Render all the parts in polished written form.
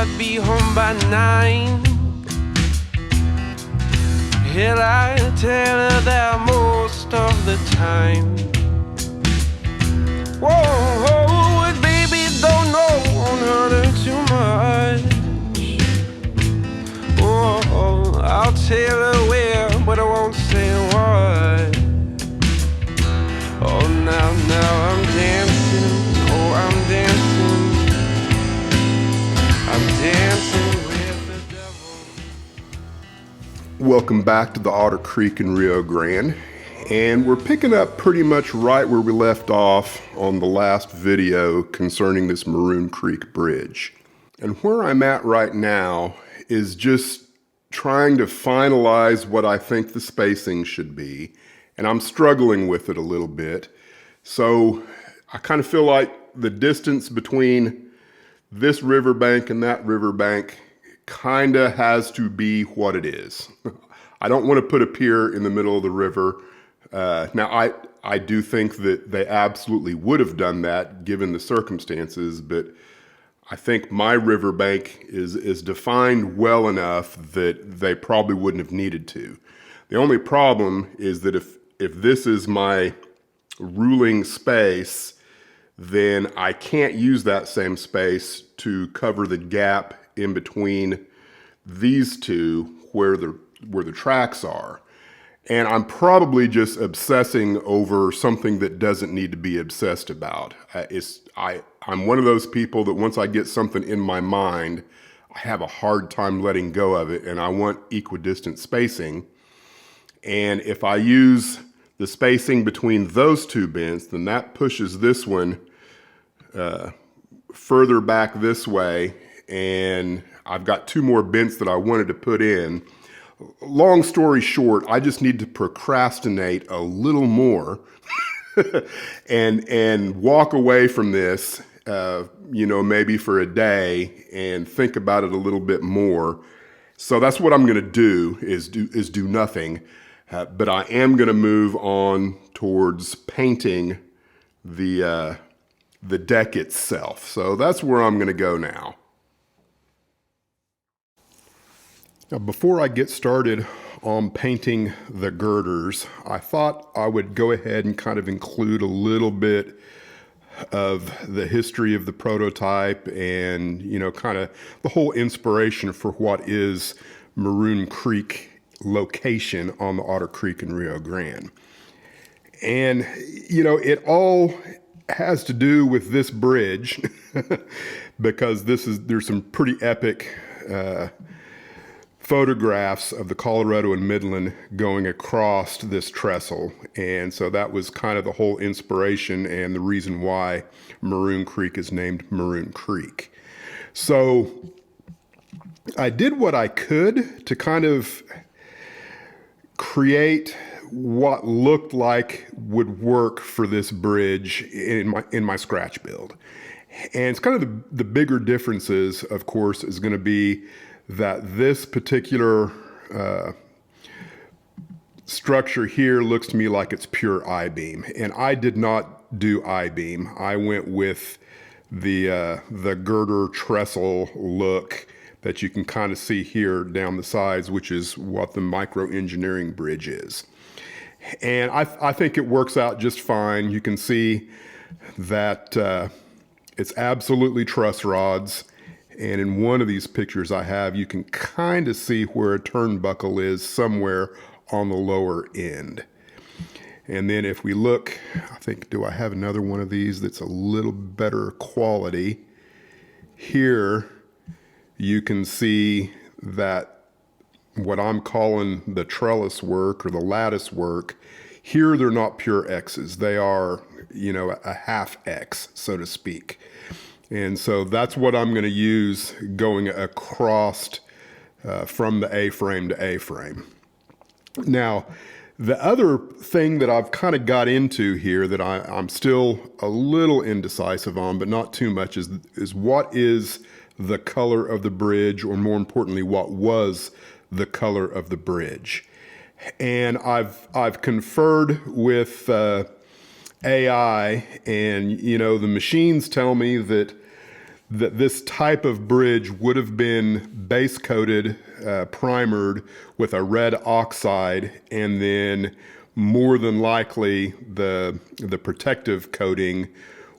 I'd be home by 9. Hell, I tell her that most of the time. Whoa, baby, don't know, won't hurt her too much. Whoa, I'll tell her where, but I won't say what. Oh, now I'm dancing. Oh, I'm dancing. I'm dancing with the devil. Welcome back to the Otter Creek in Rio Grande. And we're picking up pretty much right where we left off on the last video concerning this Maroon Creek Bridge. And where I'm at right now is just trying to finalize what I think the spacing should be. And I'm struggling with it a little bit. So I kind of feel like the distance between this riverbank and that riverbank kind of has to be what it is. I don't want to put a pier in the middle of the river. Now, I do think that they absolutely would have done that given the circumstances, but I think my riverbank is defined well enough that they probably wouldn't have needed to. The only problem is that if this is my ruling space, then I can't use that same space to cover the gap in between these two where the tracks are. And I'm probably just obsessing over something that doesn't need to be obsessed about. I'm one of those people that once I get something in my mind, I have a hard time letting go of it, and I want equidistant spacing. And if I use the spacing between those two bends, then that pushes this one further back this way, and I've got two more bents that I wanted to put in. Long story short, I just need to procrastinate a little more and walk away from this, maybe for a day and think about it a little bit more. So that's what I'm going to do is do nothing. But I am going to move on towards painting the deck itself. So that's where I'm going to go now. Now, before I get started on painting the girders, I thought I would go ahead and kind of include a little bit of the history of the prototype and, kind of the whole inspiration for what is Maroon Creek location on the Otter Creek in Rio Grande. And, it all has to do with this bridge because there's some pretty epic photographs of the Colorado and Midland going across this trestle. And so that was kind of the whole inspiration and the reason why Maroon Creek is named Maroon Creek. So I did what I could to kind of create what looked like would work for this bridge in my scratch build. And it's kind of the bigger differences, of course, is going to be that this particular structure here looks to me like it's pure I-beam. And I did not do I-beam. I went with the girder trestle look that you can kind of see here down the sides, which is what the micro-engineering bridge is. And I think it works out just fine. You can see that it's absolutely truss rods. And in one of these pictures I have, you can kind of see where a turnbuckle is somewhere on the lower end. And then if we look, I think, do I have another one of these that's a little better quality? Here, you can see that what I'm calling the trellis work or the lattice work, here they're not pure X's. They are, a half X, so to speak. And so that's what I'm going to use going across from the A-frame to A-frame. Now, the other thing that I've kind of got into here that I'm still a little indecisive on, but not too much, is what is the color of the bridge, or more importantly, what was the color of the bridge. And I've conferred with AI, and the machines tell me that that this type of bridge would have been base coated, primered with a red oxide, and then more than likely the protective coating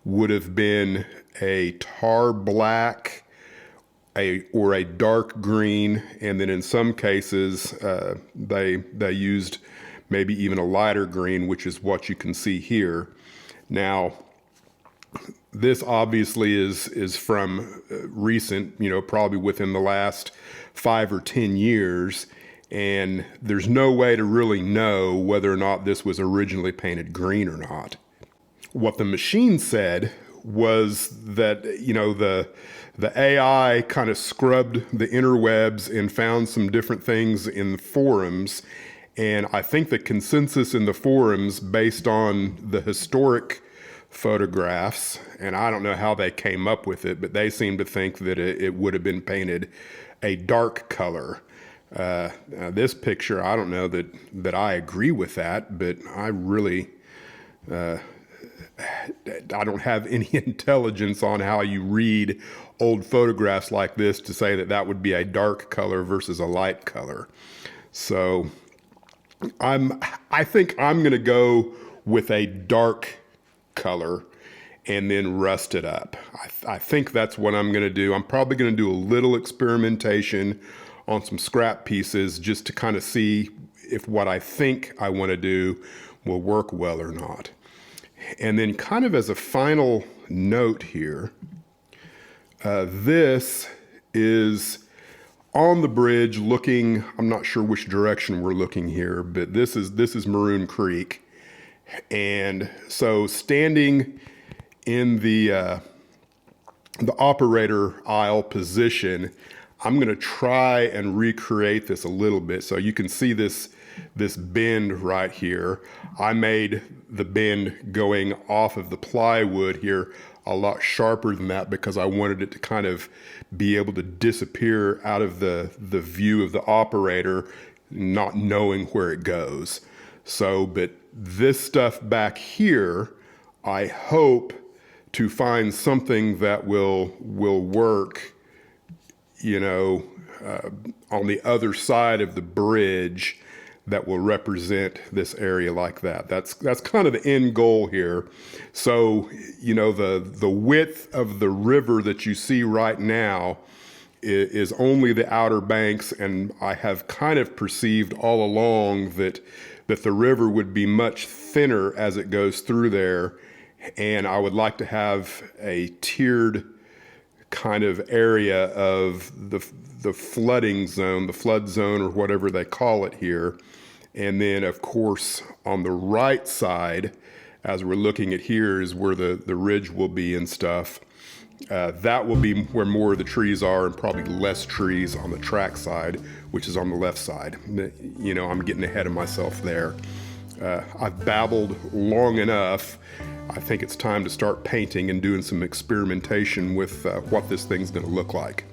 would have been a tar black or a dark green, and then in some cases they used maybe even a lighter green, which is what you can see here. Now, this obviously is from recent, probably within the last 5 or 10 years, and there's no way to really know whether or not this was originally painted green or not. What the machine said was that, the AI kind of scrubbed the interwebs and found some different things in the forums, and I think the consensus in the forums, based on the historic photographs, and I don't know how they came up with it, but they seem to think that it would have been painted a dark color. This picture, I don't know that I agree with that, but I really, I don't have any intelligence on how you read old photographs like this to say that would be a dark color versus a light color. So I think I'm going to go with a dark color and then rust it up. I think that's what I'm going to do. I'm probably going to do a little experimentation on some scrap pieces just to kind of see if what I think I want to do will work well or not. And then kind of as a final note here, this is on the bridge looking, I'm not sure which direction we're looking here, but this is Maroon Creek. And so standing in the operator aisle position, I'm going to try and recreate this a little bit. So you can see this bend right here. I made the bend going off of the plywood here a lot sharper than that because I wanted it to kind of be able to disappear out of the view of the operator, not knowing where it goes. So, but this stuff back here, I hope to find something that will work, on the other side of the bridge that will represent this area like that. That's kind of the end goal here. So, the width of the river that you see right now is only the outer banks, and I have kind of perceived all along that the river would be much thinner as it goes through there, and I would like to have a tiered kind of area of the flooding zone, the flood zone, or whatever they call it here. And then, of course, on the right side, as we're looking at here, is where the ridge will be and stuff. That will be where more of the trees are, and probably less trees on the track side, which is on the left side. I'm getting ahead of myself there. I've babbled long enough. I think it's time to start painting and doing some experimentation with what this thing's going to look like.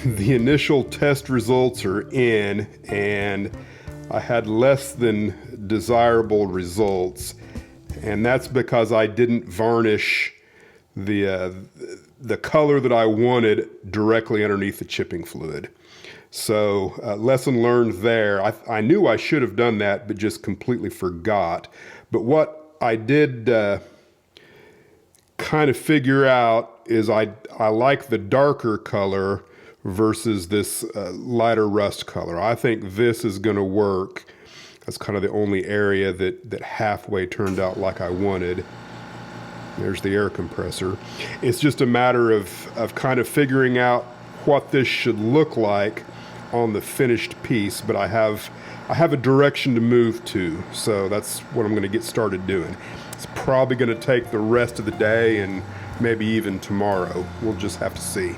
the initial test results are in, and I had less than desirable results, and that's because I didn't varnish the color that I wanted directly underneath the chipping fluid. So lesson learned there. I knew I should have done that, but just completely forgot. But what I did kind of figure out is I like the darker color versus this lighter rust color. I think this is going to work. That's kind of the only area that halfway turned out like I wanted. There's the air compressor. It's just a matter of kind of figuring out what this should look like on the finished piece, but I have a direction to move to, so that's what I'm going to get started doing. It's probably going to take the rest of the day and maybe even tomorrow. We'll just have to see.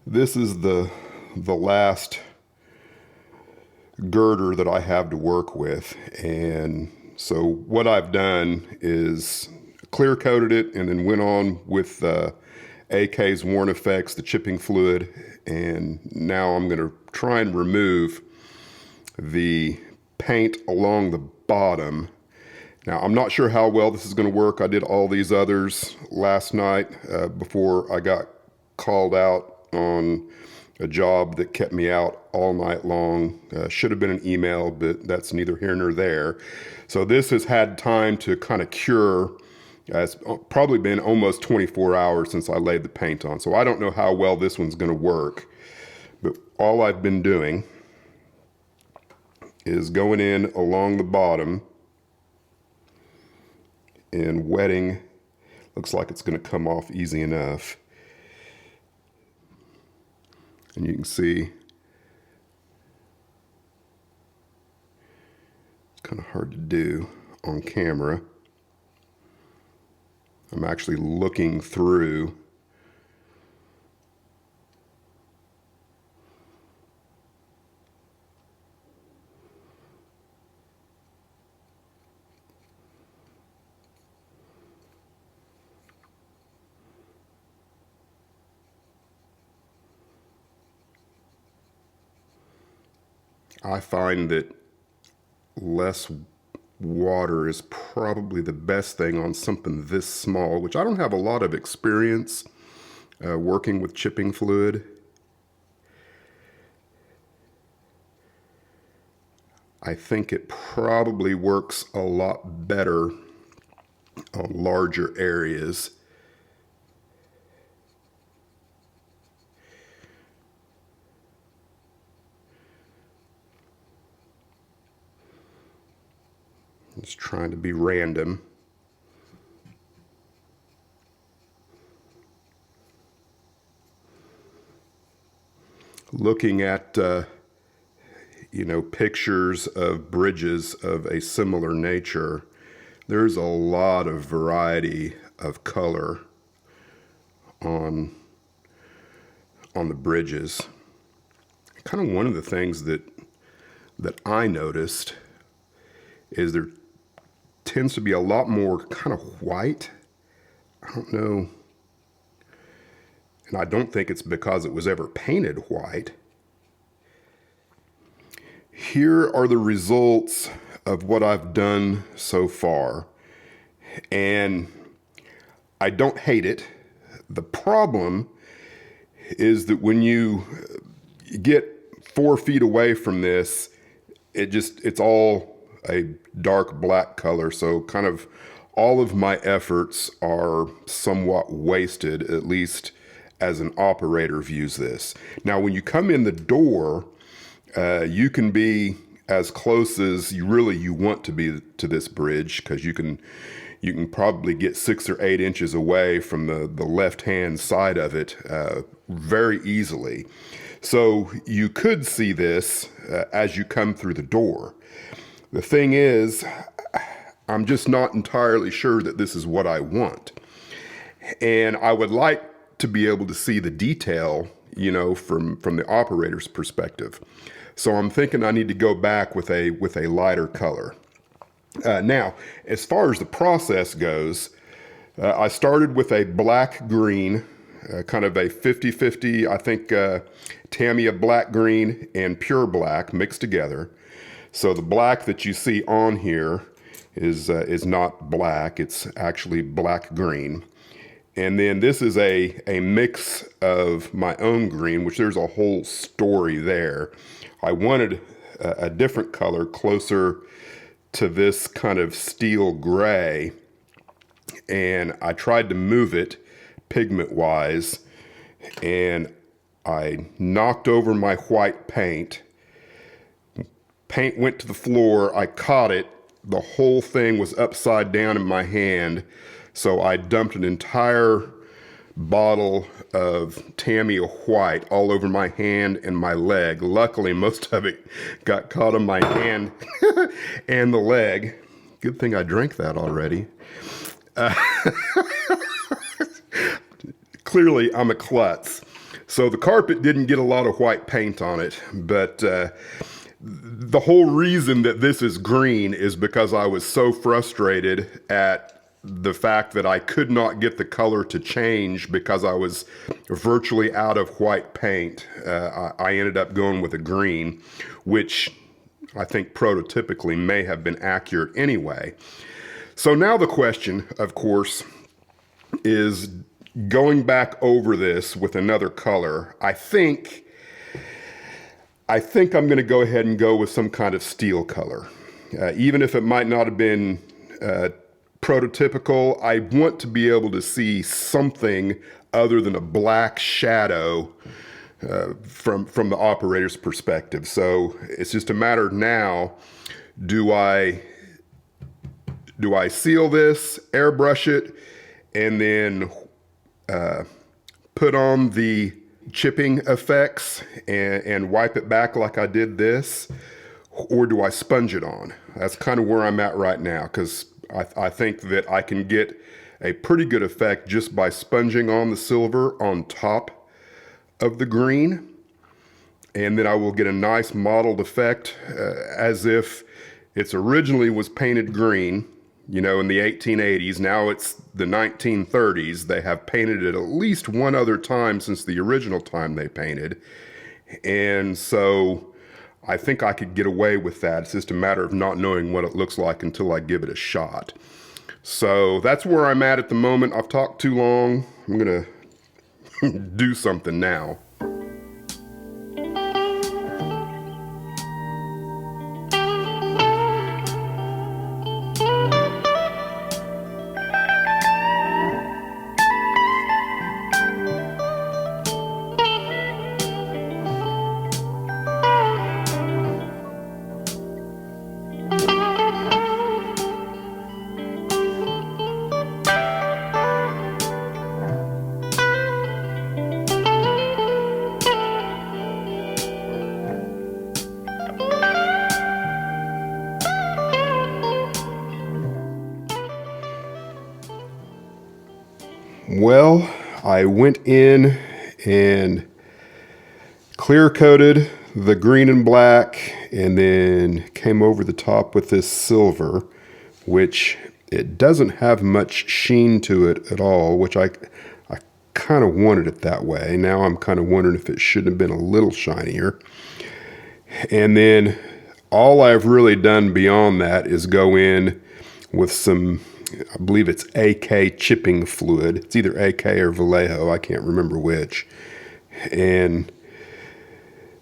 This is the last girder that I have to work with, and so what I've done is clear coated it and then went on with AK's Worn Effects, the chipping fluid, and now I'm going to try and remove the paint along the bottom. Now, I'm not sure how well this is going to work. I did all these others last night before I got called out on a job that kept me out all night long. Should have been an email, but that's neither here nor there. So this has had time to kind of cure. It's probably been almost 24 hours since I laid the paint on. So I don't know how well this one's going to work. But all I've been doing is going in along the bottom and wetting. Looks like it's going to come off easy enough. And you can see it's kind of hard to do on camera. I'm actually looking through. I find that less water is probably the best thing on something this small, which I don't have a lot of experience working with chipping fluid. I think it probably works a lot better on larger areas. Just trying to be random. Looking at, pictures of bridges of a similar nature, there's a lot of variety of color on the bridges. Kind of one of the things that I noticed is there tends to be a lot more kind of white. I don't know. And I don't think it's because it was ever painted white. Here are the results of what I've done so far. And I don't hate it. The problem is that when you get 4 feet away from this, it's all a dark black color. So kind of all of my efforts are somewhat wasted, at least as an operator views this. Now, when you come in the door, you can be as close as you want to be to this bridge, because you can probably get 6 or 8 inches away from the left-hand side of it very easily. So you could see this as you come through the door. The thing is, I'm just not entirely sure that this is what I want. And I would like to be able to see the detail, from the operator's perspective. So I'm thinking I need to go back with a lighter color. Now, as far as the process goes, I started with a black green, kind of a 50-50, I think Tamiya black green and pure black mixed together. So the black that you see on here is not black, it's actually black green. And then this is a mix of my own green, which there's a whole story there. I wanted a different color closer to this kind of steel gray, and I tried to move it pigment-wise, and I knocked over my white paint. Paint went to the floor, I caught it, the whole thing was upside down in my hand. So I dumped an entire bottle of Tamiya white all over my hand and my leg. Luckily, most of it got caught on my hand and the leg. Good thing I drank that already. Clearly, I'm a klutz. So the carpet didn't get a lot of white paint on it, but the whole reason that this is green is because I was so frustrated at the fact that I could not get the color to change because I was virtually out of white paint. I ended up going with a green, which I think prototypically may have been accurate anyway. So now the question, of course, is going back over this with another color. I think I'm going to go ahead and go with some kind of steel color. Even if it might not have been prototypical, I want to be able to see something other than a black shadow from the operator's perspective. So it's just a matter now, do I seal this, airbrush it, and then put on the chipping effects and wipe it back like I did this, or do I sponge it on? That's kind of where I'm at right now, because I think that I can get a pretty good effect just by sponging on the silver on top of the green, and then I will get a nice mottled effect as if it's originally was painted green, in the 1880s. Now it's the 1930s. They have painted it at least one other time since the original time they painted, and so I think I could get away with that. It's just a matter of not knowing what it looks like until I give it a shot. So that's where I'm at the moment. I've talked too long. I'm gonna do something now. Well, I went in and clear coated the green and black, and then came over the top with this silver, which it doesn't have much sheen to it at all, which I kind of wanted it that way. Now I'm kind of wondering if it should have been a little shinier. And then all I've really done beyond that is go in with some, I believe it's AK chipping fluid. It's either AK or Vallejo, I can't remember which. And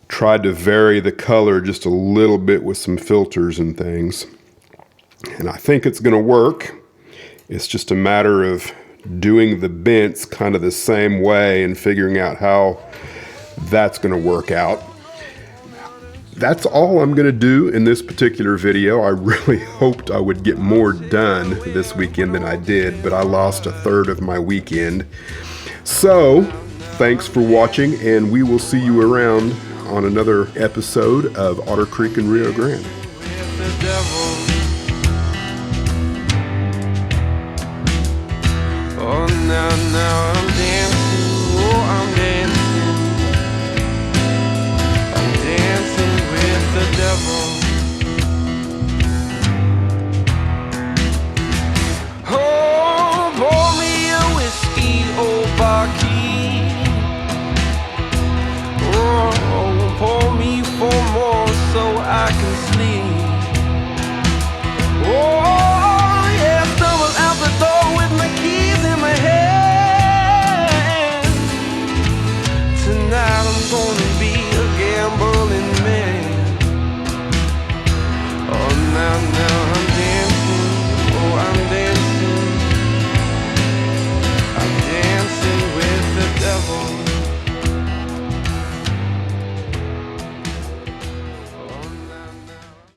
tried to vary the color just a little bit with some filters and things. And I think it's going to work. It's just a matter of doing the bents kind of the same way and figuring out how that's going to work out. That's all I'm going to do in this particular video. I really hoped I would get more done this weekend than I did, but I lost a third of my weekend. So, thanks for watching, and we will see you around on another episode of Otter Creek and Rio Grande. Oh, now I'm dancing, oh, I'm dancing with the devil.